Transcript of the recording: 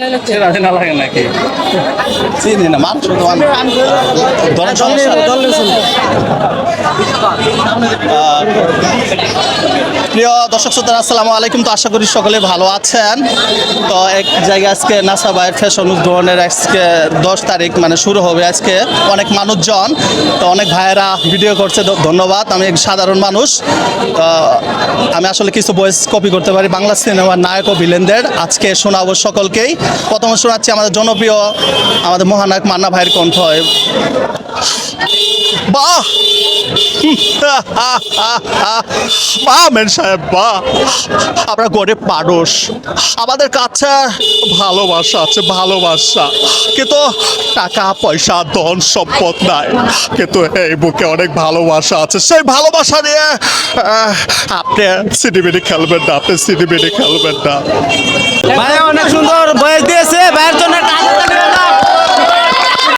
না লাগে নাকি চিনি না মানুষ প্রিয় দর্শক শ্রোতা আসসালামু আলাইকুম। তো আশা করি সকলে ভালো আছেন। তো এক জায়গায় আজকে নাসা ভাইয়ের ফ্যাশন উদ্বোধনের আজকে 10 তারিখ মানে শুরু হবে। আজকে অনেক মানুষজন, তো অনেক ভাইয়েরা ভিডিও করছে, ধন্যবাদ। আমি এক সাধারণ মানুষ, তো আমি আসলে কিছু ভয়েস কপি করতে পারি বাংলা সিনেমার নায়ক ও ভিলেনদের। আজকে শোনাবো সকলকেই। প্রথমে শোনাচ্ছি আমাদের জনপ্রিয় আমাদের মহানায়ক মান্না ভাইয়ের কণ্ঠ। বাহ মেন সাহেব, বাহ, আমরা গরিব মানুষ, আমাদের কাছে ভালোবাসা আছে, ভালোবাসা, কিন্তু টাকা পয়সা ধন সম্পদ নাই, কিন্তু এই বুকে অনেক ভালোবাসা আছে। সেই ভালোবাসা নিয়ে আপনি সিনেমেটি খেলবেন না, আপনি সিনেমেটি খেলবেন না। ভাই অনেক সুন্দর বয়স